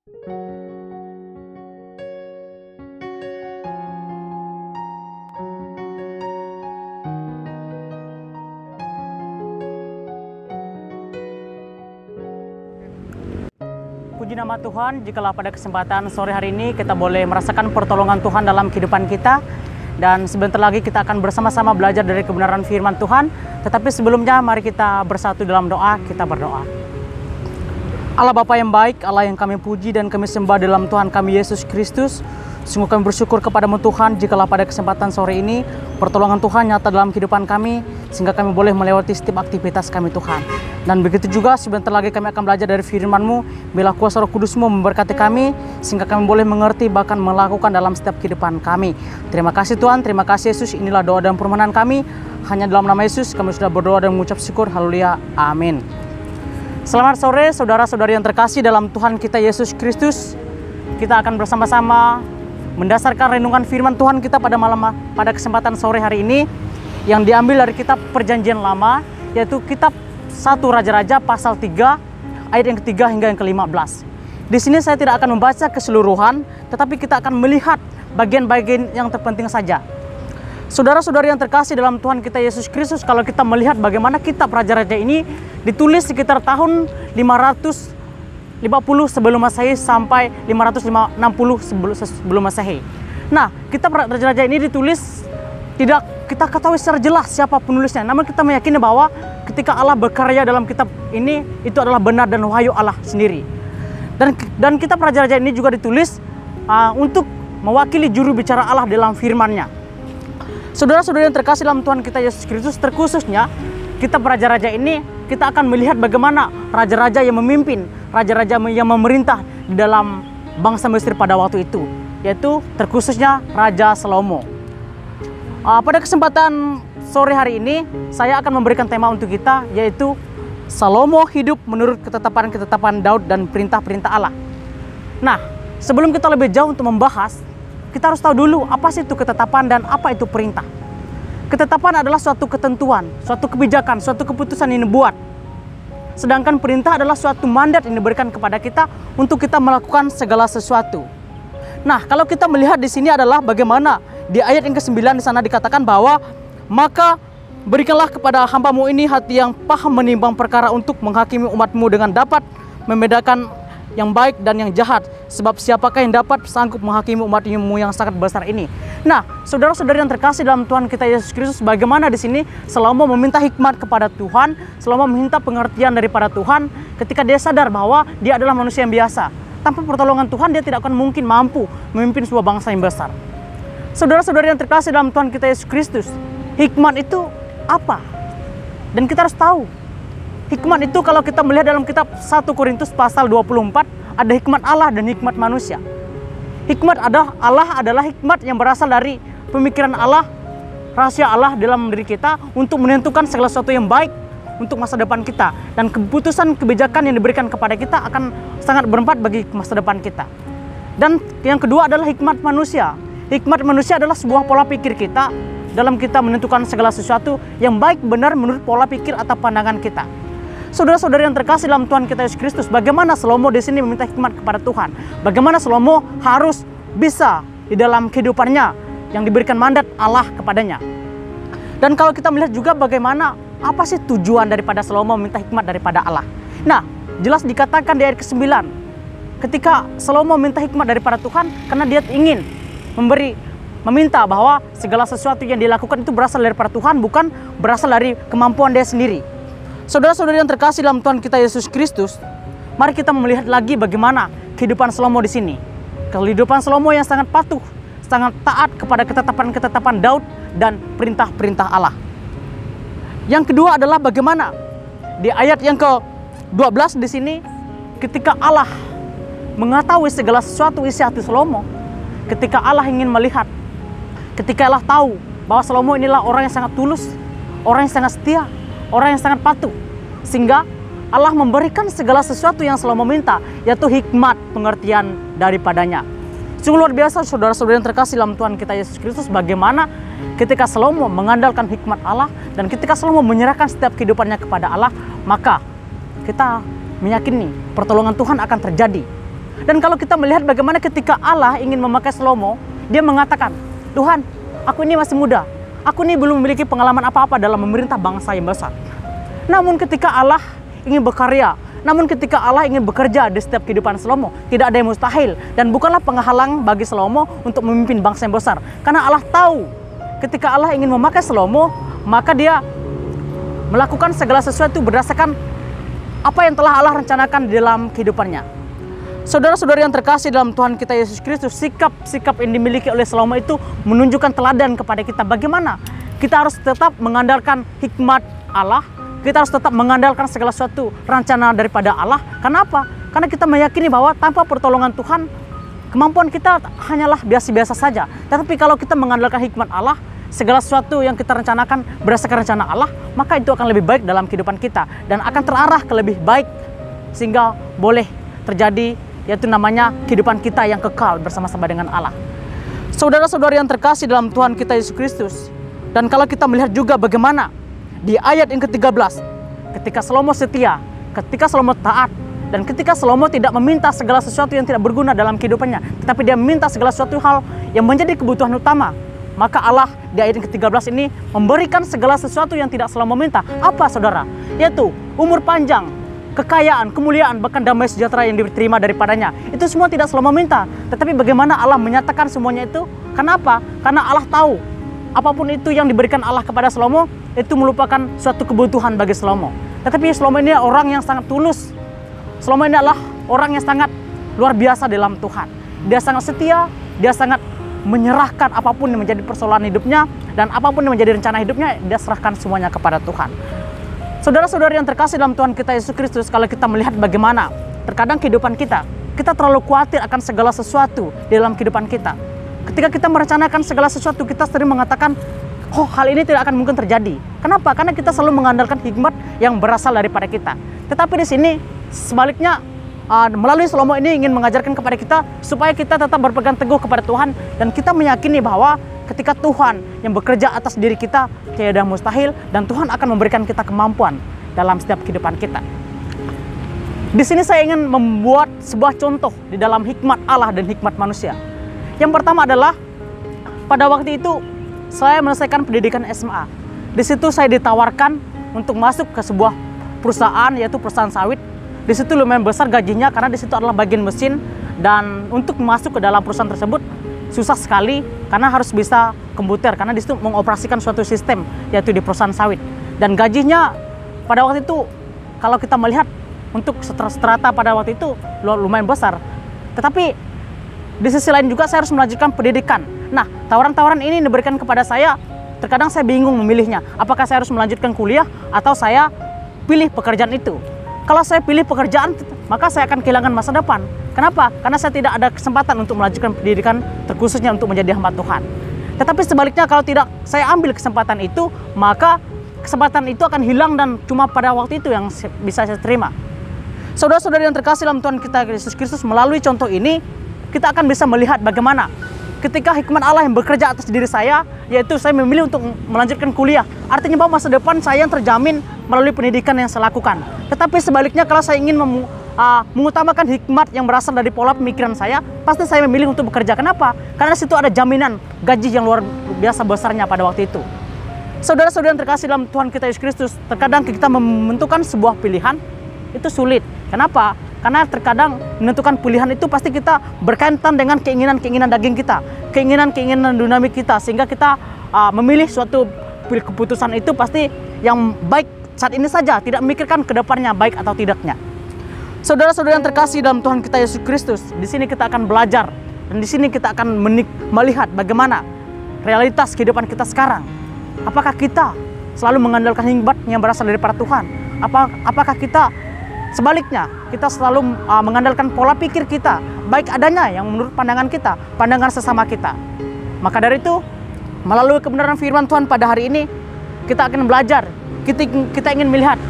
Puji nama Tuhan, jikalau pada kesempatan sore hari ini kita boleh merasakan pertolongan Tuhan dalam kehidupan kita. Dan sebentar lagi kita akan bersama-sama belajar dari kebenaran firman Tuhan. Tetapi sebelumnya mari kita bersatu dalam doa, kita berdoa. Allah Bapa yang baik, Allah yang kami puji dan kami sembah dalam Tuhan kami Yesus Kristus. Sungguh kami bersyukur kepadamu Tuhan, jikalau pada kesempatan sore ini pertolongan Tuhan nyata dalam kehidupan kami, sehingga kami boleh melewati setiap aktivitas kami Tuhan. Dan begitu juga sebentar lagi kami akan belajar dari firman-Mu, bila kuasa Roh Kudus-Mu memberkati kami, sehingga kami boleh mengerti bahkan melakukan dalam setiap kehidupan kami. Terima kasih Tuhan, terima kasih Yesus, inilah doa dan permohonan kami. Hanya dalam nama Yesus kami sudah berdoa dan mengucap syukur, haleluya, amin. Selamat sore saudara-saudari yang terkasih dalam Tuhan kita Yesus Kristus. Kita akan bersama-sama mendasarkan renungan firman Tuhan kita pada kesempatan sore hari ini yang diambil dari kitab Perjanjian Lama, yaitu kitab 1 Raja-Raja pasal 3 ayat yang ketiga hingga yang ke-15. Di sini saya tidak akan membaca keseluruhan, tetapi kita akan melihat bagian-bagian yang terpenting saja. Saudara-saudari yang terkasih dalam Tuhan kita Yesus Kristus, kalau kita melihat bagaimana kitab Raja-Raja ini ditulis sekitar tahun 550 sebelum Masehi sampai 560 sebelum Masehi. Nah, kitab Raja-Raja ini ditulis tidak kita ketahui secara jelas siapa penulisnya. Namun kita meyakini bahwa ketika Allah berkarya dalam kitab ini, itu adalah benar dan wahyu Allah sendiri. Dan kitab Raja-Raja ini juga ditulis untuk mewakili juru bicara Allah dalam firman-Nya. Saudara-saudari yang terkasih dalam Tuhan kita Yesus Kristus, terkhususnya kitab Raja-Raja ini kita akan melihat bagaimana raja-raja yang memimpin, raja-raja yang memerintah di dalam bangsa Mesir pada waktu itu, yaitu terkhususnya Raja Salomo. Pada kesempatan sore hari ini saya akan memberikan tema untuk kita, yaitu Salomo hidup menurut ketetapan-ketetapan Daud dan perintah-perintah Allah. Nah, sebelum kita lebih jauh untuk membahas, kita harus tahu dulu apa sih itu ketetapan dan apa itu perintah. Ketetapan adalah suatu ketentuan, suatu kebijakan, suatu keputusan yang dibuat. Sedangkan perintah adalah suatu mandat yang diberikan kepada kita untuk kita melakukan segala sesuatu. Nah, kalau kita melihat di sini adalah bagaimana di ayat yang ke-9 di sana dikatakan bahwa maka berikanlah kepada hamba-Mu ini hati yang paham menimbang perkara untuk menghakimi umat-Mu dengan dapat membedakan yang baik dan yang jahat. Sebab siapakah yang dapat sanggup menghakimi umat-Mu yang sangat besar ini. Nah, saudara-saudari yang terkasih dalam Tuhan kita Yesus Kristus, bagaimana di sini Salomo meminta hikmat kepada Tuhan, Salomo meminta pengertian daripada Tuhan ketika dia sadar bahwa dia adalah manusia yang biasa. Tanpa pertolongan Tuhan dia tidak akan mungkin mampu memimpin sebuah bangsa yang besar. Saudara-saudari yang terkasih dalam Tuhan kita Yesus Kristus, hikmat itu apa? Dan kita harus tahu. Hikmat itu kalau kita melihat dalam kitab 1 Korintus pasal 24, ada hikmat Allah dan hikmat manusia. Hikmat Allah adalah hikmat yang berasal dari pemikiran Allah, rahasia Allah dalam diri kita untuk menentukan segala sesuatu yang baik untuk masa depan kita. Dan keputusan kebijakan yang diberikan kepada kita akan sangat bermanfaat bagi masa depan kita. Dan yang kedua adalah hikmat manusia. Hikmat manusia adalah sebuah pola pikir kita dalam kita menentukan segala sesuatu yang baik benar menurut pola pikir atau pandangan kita. Saudara-saudari yang terkasih dalam Tuhan kita Yesus Kristus, bagaimana Salomo di sini meminta hikmat kepada Tuhan? Bagaimana Salomo harus bisa di dalam kehidupannya yang diberikan mandat Allah kepadanya? Dan kalau kita melihat juga bagaimana apa sih tujuan daripada Salomo meminta hikmat daripada Allah? Nah, jelas dikatakan di ayat ke-9, ketika Salomo meminta hikmat daripada Tuhan karena dia ingin meminta bahwa segala sesuatu yang dilakukan itu berasal daripada Tuhan, bukan berasal dari kemampuan dia sendiri. Saudara-saudari yang terkasih dalam Tuhan kita Yesus Kristus, mari kita melihat lagi bagaimana kehidupan Salomo di sini. Kehidupan Salomo yang sangat patuh, sangat taat kepada ketetapan-ketetapan Daud dan perintah-perintah Allah. Yang kedua adalah bagaimana di ayat yang ke-12 di sini, ketika Allah mengetahui segala sesuatu isi hati Salomo, ketika Allah ingin melihat, ketika Allah tahu bahwa Salomo inilah orang yang sangat tulus, orang yang sangat setia, orang yang sangat patuh, sehingga Allah memberikan segala sesuatu yang Salomo minta, yaitu hikmat pengertian daripadanya. Sungguh luar biasa saudara-saudari yang terkasih dalam Tuhan kita Yesus Kristus, bagaimana ketika Salomo mengandalkan hikmat Allah dan ketika Salomo menyerahkan setiap kehidupannya kepada Allah, maka kita meyakini pertolongan Tuhan akan terjadi. Dan kalau kita melihat bagaimana ketika Allah ingin memakai Salomo, dia mengatakan, Tuhan, aku ini masih muda. Aku ini belum memiliki pengalaman apa-apa dalam memerintah bangsa yang besar. Namun ketika Allah ingin berkarya, namun ketika Allah ingin bekerja di setiap kehidupan Salomo, tidak ada yang mustahil. Dan bukanlah penghalang bagi Salomo untuk memimpin bangsa yang besar. Karena Allah tahu ketika Allah ingin memakai Salomo, maka dia melakukan segala sesuatu berdasarkan apa yang telah Allah rencanakan di dalam kehidupannya. Saudara-saudari yang terkasih dalam Tuhan kita Yesus Kristus, sikap-sikap yang dimiliki oleh Salomo itu menunjukkan teladan kepada kita. Bagaimana kita harus tetap mengandalkan hikmat Allah, kita harus tetap mengandalkan segala sesuatu rencana daripada Allah. Kenapa? Karena kita meyakini bahwa tanpa pertolongan Tuhan, kemampuan kita hanyalah biasa-biasa saja. Tetapi kalau kita mengandalkan hikmat Allah, segala sesuatu yang kita rencanakan berdasarkan rencana Allah, maka itu akan lebih baik dalam kehidupan kita dan akan terarah ke lebih baik, sehingga boleh terjadi yaitu namanya kehidupan kita yang kekal bersama-sama dengan Allah. Saudara-saudari yang terkasih dalam Tuhan kita Yesus Kristus, dan kalau kita melihat juga bagaimana di ayat yang ke-13, ketika Salomo setia, ketika Salomo taat, dan ketika Salomo tidak meminta segala sesuatu yang tidak berguna dalam kehidupannya, tetapi dia meminta segala sesuatu hal yang menjadi kebutuhan utama, maka Allah di ayat yang ke-13 ini memberikan segala sesuatu yang tidak Salomo minta. Apa saudara? Yaitu umur panjang, kekayaan, kemuliaan, bahkan damai sejahtera yang diterima daripadanya. Itu semua tidak Salomo minta. Tetapi bagaimana Allah menyatakan semuanya itu? Kenapa? Karena Allah tahu apapun itu yang diberikan Allah kepada Salomo, itu merupakan suatu kebutuhan bagi Salomo. Tetapi Salomo ini orang yang sangat tulus. Salomo ini adalah orang yang sangat luar biasa dalam Tuhan. Dia sangat setia, dia sangat menyerahkan apapun yang menjadi persoalan hidupnya, dan apapun yang menjadi rencana hidupnya, dia serahkan semuanya kepada Tuhan. Saudara-saudari yang terkasih dalam Tuhan kita Yesus Kristus, kalau kita melihat bagaimana terkadang kehidupan kita terlalu khawatir akan segala sesuatu di dalam kehidupan kita. Ketika kita merencanakan segala sesuatu, kita sering mengatakan, oh hal ini tidak akan mungkin terjadi. Kenapa? Karena kita selalu mengandalkan hikmat yang berasal daripada kita. Tetapi di sini sebaliknya, melalui Salomo ini ingin mengajarkan kepada kita supaya kita tetap berpegang teguh kepada Tuhan, dan kita meyakini bahwa ketika Tuhan yang bekerja atas diri kita, tiada mustahil, dan Tuhan akan memberikan kita kemampuan dalam setiap kehidupan kita. Di sini saya ingin membuat sebuah contoh di dalam hikmat Allah dan hikmat manusia. Yang pertama adalah pada waktu itu saya menyelesaikan pendidikan SMA. Di situ saya ditawarkan untuk masuk ke sebuah perusahaan, yaitu perusahaan sawit. Di situ lumayan besar gajinya karena di situ adalah bagian mesin, dan untuk masuk ke dalam perusahaan tersebut susah sekali karena harus bisa komputer, karena di situ mengoperasikan suatu sistem yaitu di perusahaan sawit. Dan gajinya pada waktu itu kalau kita melihat untuk strata pada waktu itu lumayan besar. Tetapi di sisi lain juga saya harus melanjutkan pendidikan. Nah, tawaran-tawaran ini diberikan kepada saya, terkadang saya bingung memilihnya. Apakah saya harus melanjutkan kuliah atau saya pilih pekerjaan itu? Kalau saya pilih pekerjaan, maka saya akan kehilangan masa depan. Kenapa? Karena saya tidak ada kesempatan untuk melanjutkan pendidikan, terkhususnya untuk menjadi hamba Tuhan. Tetapi sebaliknya, kalau tidak saya ambil kesempatan itu, maka kesempatan itu akan hilang dan cuma pada waktu itu yang bisa saya terima. Saudara-saudari yang terkasih dalam Tuhan kita Yesus Kristus, melalui contoh ini, kita akan bisa melihat bagaimana ketika hikmat Allah yang bekerja atas diri saya, yaitu saya memilih untuk melanjutkan kuliah. Artinya bahwa masa depan saya yang terjamin melalui pendidikan yang saya lakukan. Tetapi sebaliknya, kalau saya ingin mengutamakan hikmat yang berasal dari pola pemikiran saya, pasti saya memilih untuk bekerja. Kenapa? Karena di situ ada jaminan gaji yang luar biasa besarnya pada waktu itu. Saudara-saudara yang terkasih dalam Tuhan kita Yesus Kristus, terkadang kita menentukan sebuah pilihan itu sulit. Kenapa? Karena terkadang menentukan pilihan itu pasti kita berkaitan dengan keinginan-keinginan daging kita, keinginan-keinginan dinamik kita, sehingga kita memilih suatu keputusan itu pasti yang baik saat ini saja, tidak memikirkan ke depannya baik atau tidaknya. Saudara-saudara yang terkasih dalam Tuhan kita Yesus Kristus, di sini kita akan belajar, dan di sini kita akan melihat bagaimana realitas kehidupan kita sekarang. Apakah kita selalu mengandalkan hikmat yang berasal daripada Tuhan? Apakah kita sebaliknya, kita selalu mengandalkan pola pikir kita, baik adanya yang menurut pandangan kita, pandangan sesama kita. Maka dari itu, melalui kebenaran firman Tuhan pada hari ini, kita akan belajar, kita ingin melihat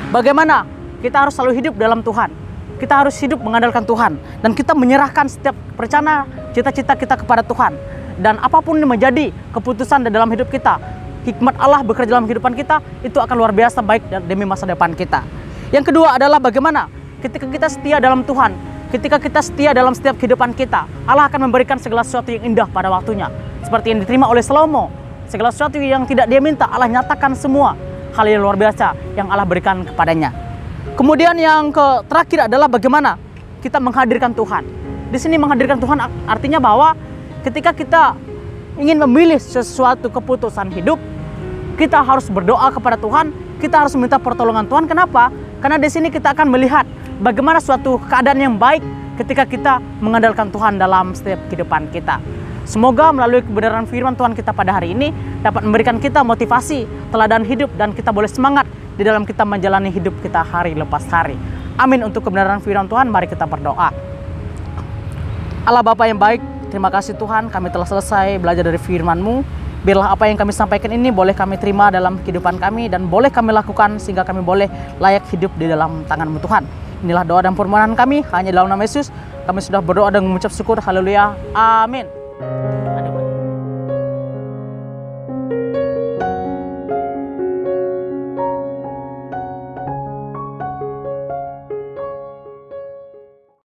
bagaimana kita harus selalu hidup dalam Tuhan. Kita harus hidup mengandalkan Tuhan, dan kita menyerahkan setiap rencana, cita-cita kita kepada Tuhan. Dan apapun yang menjadi keputusan dalam hidup kita, hikmat Allah bekerja dalam kehidupan kita, itu akan luar biasa baik demi masa depan kita. Yang kedua adalah bagaimana ketika kita setia dalam Tuhan, ketika kita setia dalam setiap kehidupan kita, Allah akan memberikan segala sesuatu yang indah pada waktunya. Seperti yang diterima oleh Salomo, segala sesuatu yang tidak dia minta, Allah nyatakan semua hal yang luar biasa yang Allah berikan kepadanya. Kemudian yang terakhir adalah bagaimana kita menghadirkan Tuhan. Di sini menghadirkan Tuhan artinya bahwa ketika kita ingin memilih sesuatu keputusan hidup, kita harus berdoa kepada Tuhan, kita harus minta pertolongan Tuhan. Kenapa? Karena di sini kita akan melihat bagaimana suatu keadaan yang baik ketika kita mengandalkan Tuhan dalam setiap kehidupan kita. Semoga melalui kebenaran firman Tuhan kita pada hari ini dapat memberikan kita motivasi, teladan hidup, dan kita boleh semangat di dalam kita menjalani hidup kita hari lepas hari. Amin. Untuk kebenaran firman Tuhan, mari kita berdoa. Allah Bapa yang baik, terima kasih Tuhan, kami telah selesai belajar dari firman-Mu. Biarlah apa yang kami sampaikan ini boleh kami terima dalam kehidupan kami dan boleh kami lakukan sehingga kami boleh layak hidup di dalam tangan-Mu Tuhan. Inilah doa dan permohonan kami, hanya dalam nama Yesus kami sudah berdoa dan mengucap syukur. Haleluya. Amin.